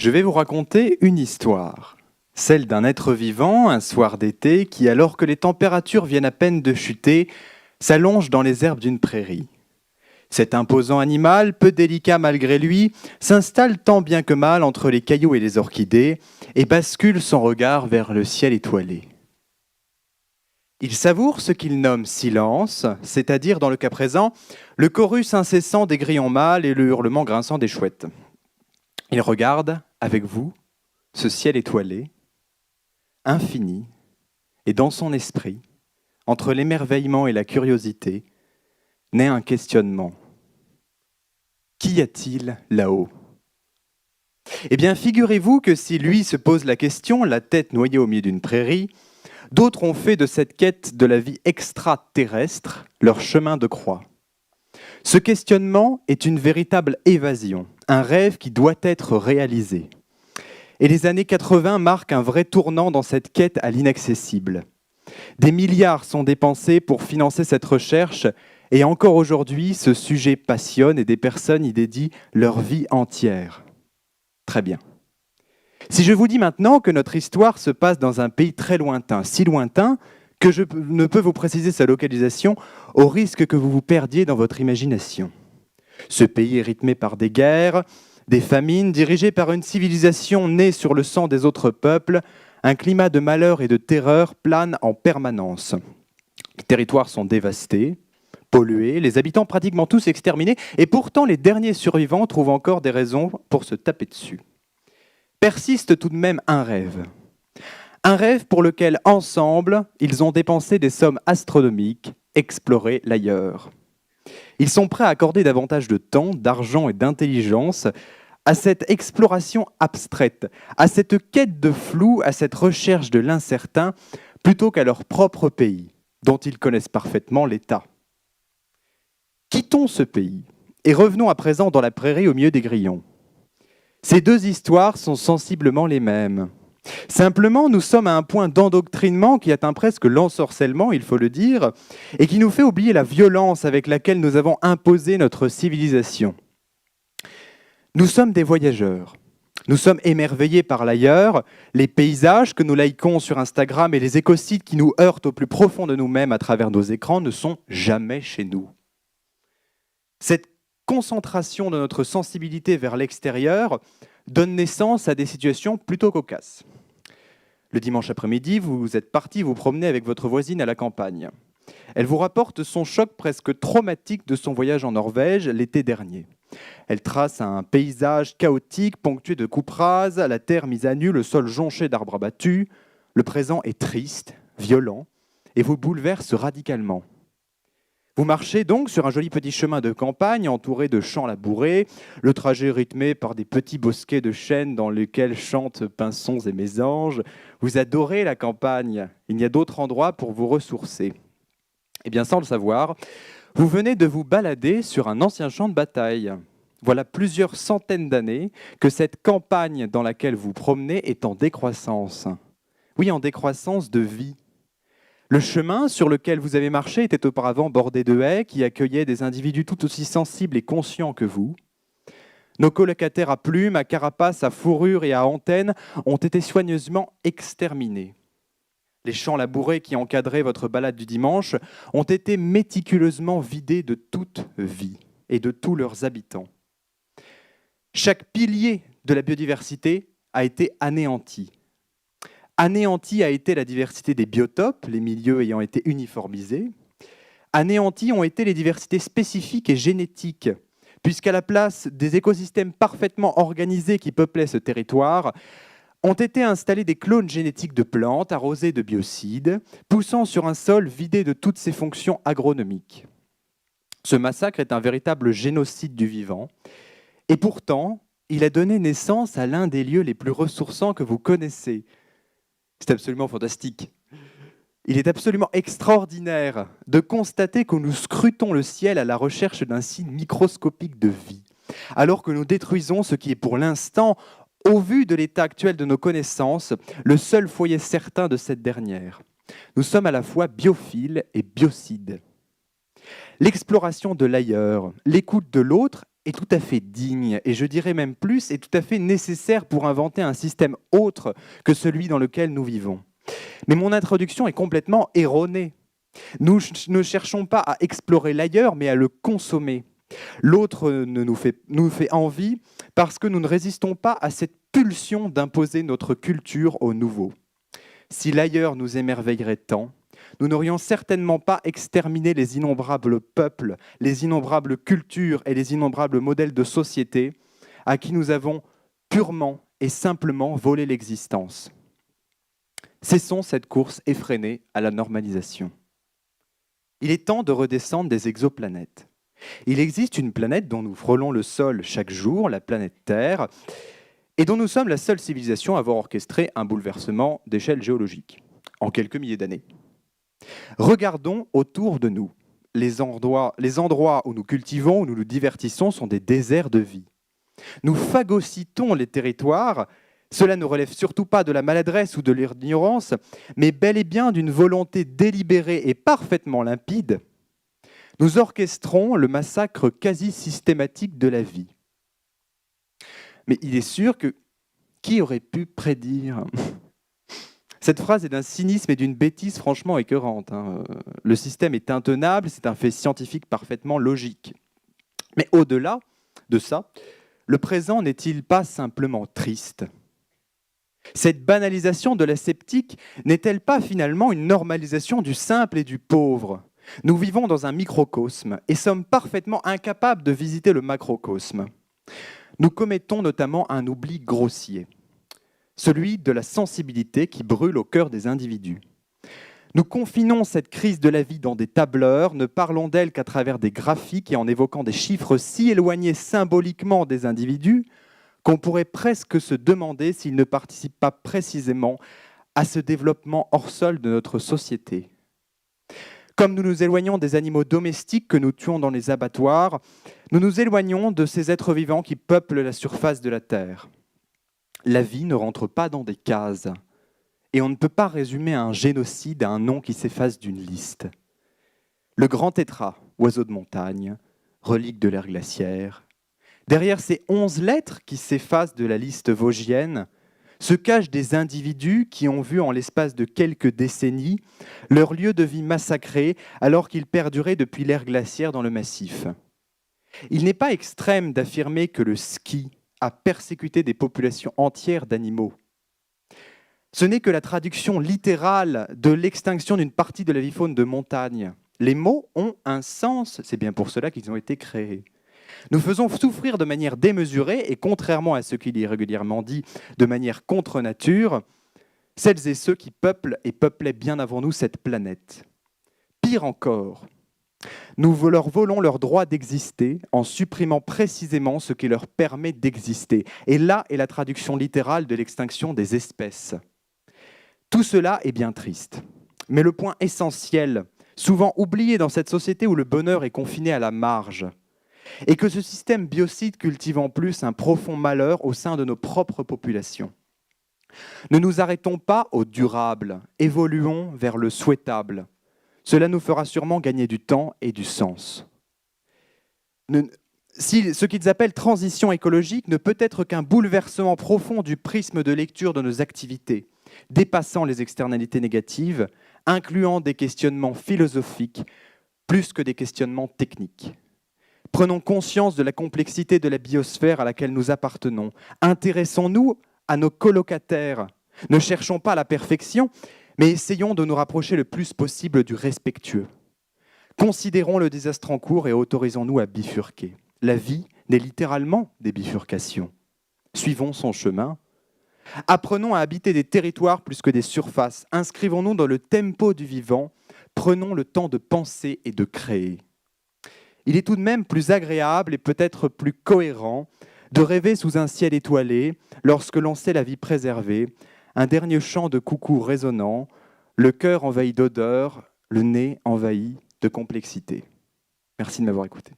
Je vais vous raconter une histoire, celle d'un être vivant, un soir d'été, qui, alors que les températures viennent à peine de chuter, s'allonge dans les herbes d'une prairie. Cet imposant animal, peu délicat malgré lui, s'installe tant bien que mal entre les cailloux et les orchidées et bascule son regard vers le ciel étoilé. Il savoure ce qu'il nomme silence, c'est-à-dire, dans le cas présent, le chorus incessant des grillons mâles et le hurlement grinçant des chouettes. Il regarde, avec vous, ce ciel étoilé, infini, et dans son esprit, entre l'émerveillement et la curiosité, naît un questionnement. Qu'y a-t-il là-haut ? Eh bien, figurez-vous que si lui se pose la question, la tête noyée au milieu d'une prairie, d'autres ont fait de cette quête de la vie extraterrestre leur chemin de croix. Ce questionnement est une véritable évasion, un rêve qui doit être réalisé. Et les années 80 marquent un vrai tournant dans cette quête à l'inaccessible. Des milliards sont dépensés pour financer cette recherche, et encore aujourd'hui, ce sujet passionne et des personnes y dédient leur vie entière. Très bien. Si je vous dis maintenant que notre histoire se passe dans un pays très lointain, si lointain que je ne peux vous préciser sa localisation au risque que vous vous perdiez dans votre imagination. Ce pays est rythmé par des guerres, des famines, dirigé par une civilisation née sur le sang des autres peuples, un climat de malheur et de terreur plane en permanence. Les territoires sont dévastés, pollués, les habitants pratiquement tous exterminés, et pourtant les derniers survivants trouvent encore des raisons pour se taper dessus. Persiste tout de même un rêve pour lequel, ensemble, ils ont dépensé des sommes astronomiques, explorer l'ailleurs. Ils sont prêts à accorder davantage de temps, d'argent et d'intelligence à cette exploration abstraite, à cette quête de flou, à cette recherche de l'incertain, plutôt qu'à leur propre pays, dont ils connaissent parfaitement l'état. Quittons ce pays et revenons à présent dans la prairie au milieu des grillons. Ces deux histoires sont sensiblement les mêmes. Simplement, nous sommes à un point d'endoctrinement qui atteint presque l'ensorcellement, il faut le dire, et qui nous fait oublier la violence avec laquelle nous avons imposé notre civilisation. Nous sommes des voyageurs. Nous sommes émerveillés par l'ailleurs, les paysages que nous likons sur Instagram et les écocides qui nous heurtent au plus profond de nous-mêmes à travers nos écrans ne sont jamais chez nous. Cette concentration de notre sensibilité vers l'extérieur donne naissance à des situations plutôt cocasses. Le dimanche après-midi, vous êtes parti vous promener avec votre voisine à la campagne. Elle vous rapporte son choc presque traumatique de son voyage en Norvège l'été dernier. Elle trace un paysage chaotique ponctué de coupes rases, la terre mise à nu, le sol jonché d'arbres abattus. Le présent est triste, violent et vous bouleverse radicalement. Vous marchez donc sur un joli petit chemin de campagne entouré de champs labourés, le trajet rythmé par des petits bosquets de chênes dans lesquels chantent pinsons et mésanges. Vous adorez la campagne, il n'y a d'autre endroit pour vous ressourcer. Eh bien, sans le savoir, vous venez de vous balader sur un ancien champ de bataille. Voilà plusieurs centaines d'années que cette campagne dans laquelle vous promenez est en décroissance. Oui, en décroissance de vie. Le chemin sur lequel vous avez marché était auparavant bordé de haies qui accueillaient des individus tout aussi sensibles et conscients que vous. Nos colocataires à plumes, à carapace, à fourrure et à antennes ont été soigneusement exterminés. Les champs labourés qui encadraient votre balade du dimanche ont été méticuleusement vidés de toute vie et de tous leurs habitants. Chaque pilier de la biodiversité a été anéanti. Anéantie a été la diversité des biotopes, les milieux ayant été uniformisés. Anéanties ont été les diversités spécifiques et génétiques, puisqu'à la place des écosystèmes parfaitement organisés qui peuplaient ce territoire, ont été installés des clones génétiques de plantes arrosées de biocides, poussant sur un sol vidé de toutes ses fonctions agronomiques. Ce massacre est un véritable génocide du vivant, et pourtant, il a donné naissance à l'un des lieux les plus ressourçants que vous connaissez. C'est absolument fantastique. Il est absolument extraordinaire de constater que nous scrutons le ciel à la recherche d'un signe microscopique de vie, alors que nous détruisons ce qui est pour l'instant, au vu de l'état actuel de nos connaissances, le seul foyer certain de cette dernière. Nous sommes à la fois biophiles et biocides. L'exploration de l'ailleurs, l'écoute de l'autre est tout à fait digne, et je dirais même plus, est tout à fait nécessaire pour inventer un système autre que celui dans lequel nous vivons. Mais mon introduction est complètement erronée. Nous ne cherchons pas à explorer l'ailleurs, mais à le consommer. L'autre nous fait envie parce que nous ne résistons pas à cette pulsion d'imposer notre culture au nouveau. Si l'ailleurs nous émerveillerait tant, nous n'aurions certainement pas exterminé les innombrables peuples, les innombrables cultures et les innombrables modèles de société à qui nous avons purement et simplement volé l'existence. Cessons cette course effrénée à la normalisation. Il est temps de redescendre des exoplanètes. Il existe une planète dont nous frôlons le sol chaque jour, la planète Terre, et dont nous sommes la seule civilisation à avoir orchestré un bouleversement d'échelle géologique, en quelques milliers d'années. Regardons autour de nous. Les endroits où nous cultivons, où nous nous divertissons, sont des déserts de vie. Nous phagocytons les territoires. Cela ne relève surtout pas de la maladresse ou de l'ignorance, mais bel et bien d'une volonté délibérée et parfaitement limpide. Nous orchestrons le massacre quasi systématique de la vie. Mais il est sûr que qui aurait pu prédire ? Cette phrase est d'un cynisme et d'une bêtise franchement écœurante. Le système est intenable, c'est un fait scientifique parfaitement logique. Mais au-delà de ça, le présent n'est-il pas simplement triste ? Cette banalisation de la sceptique n'est-elle pas finalement une normalisation du simple et du pauvre ? Nous vivons dans un microcosme et sommes parfaitement incapables de visiter le macrocosme. Nous commettons notamment un oubli grossier, celui de la sensibilité qui brûle au cœur des individus. Nous confinons cette crise de la vie dans des tableurs, ne parlons d'elle qu'à travers des graphiques et en évoquant des chiffres si éloignés symboliquement des individus qu'on pourrait presque se demander s'ils ne participent pas précisément à ce développement hors sol de notre société. Comme nous nous éloignons des animaux domestiques que nous tuons dans les abattoirs, nous nous éloignons de ces êtres vivants qui peuplent la surface de la Terre. La vie ne rentre pas dans des cases, et on ne peut pas résumer un génocide à un nom qui s'efface d'une liste. Le grand tétras, oiseau de montagne, relique de l'ère glaciaire, derrière ces 11 lettres qui s'effacent de la liste vosgienne, se cachent des individus qui ont vu en l'espace de quelques décennies leur lieu de vie massacré alors qu'ils perduraient depuis l'ère glaciaire dans le massif. Il n'est pas extrême d'affirmer que le ski a persécuté des populations entières d'animaux. Ce n'est que la traduction littérale de l'extinction d'une partie de la vie faune de montagne. Les mots ont un sens, c'est bien pour cela qu'ils ont été créés. Nous faisons souffrir de manière démesurée, et contrairement à ce qu'il est régulièrement dit, de manière contre nature, celles et ceux qui peuplent et peuplaient bien avant nous cette planète. Pire encore, nous leur volons leur droit d'exister en supprimant précisément ce qui leur permet d'exister. Et là est la traduction littérale de l'extinction des espèces. Tout cela est bien triste. Mais le point essentiel, souvent oublié dans cette société où le bonheur est confiné à la marge, et que ce système biocide cultive en plus un profond malheur au sein de nos propres populations. Ne nous arrêtons pas au durable, évoluons vers le souhaitable. Cela nous fera sûrement gagner du temps et du sens. Ce qu'ils appellent transition écologique ne peut être qu'un bouleversement profond du prisme de lecture de nos activités, dépassant les externalités négatives, incluant des questionnements philosophiques plus que des questionnements techniques. Prenons conscience de la complexité de la biosphère à laquelle nous appartenons. Intéressons-nous à nos colocataires. Ne cherchons pas la perfection, mais essayons de nous rapprocher le plus possible du respectueux. Considérons le désastre en cours et autorisons-nous à bifurquer. La vie n'est littéralement des bifurcations. Suivons son chemin. Apprenons à habiter des territoires plus que des surfaces. Inscrivons-nous dans le tempo du vivant. Prenons le temps de penser et de créer. Il est tout de même plus agréable et peut-être plus cohérent de rêver sous un ciel étoilé lorsque l'on sait la vie préservée, un dernier chant de coucou résonnant, le cœur envahi d'odeur, le nez envahi de complexité. Merci de m'avoir écouté.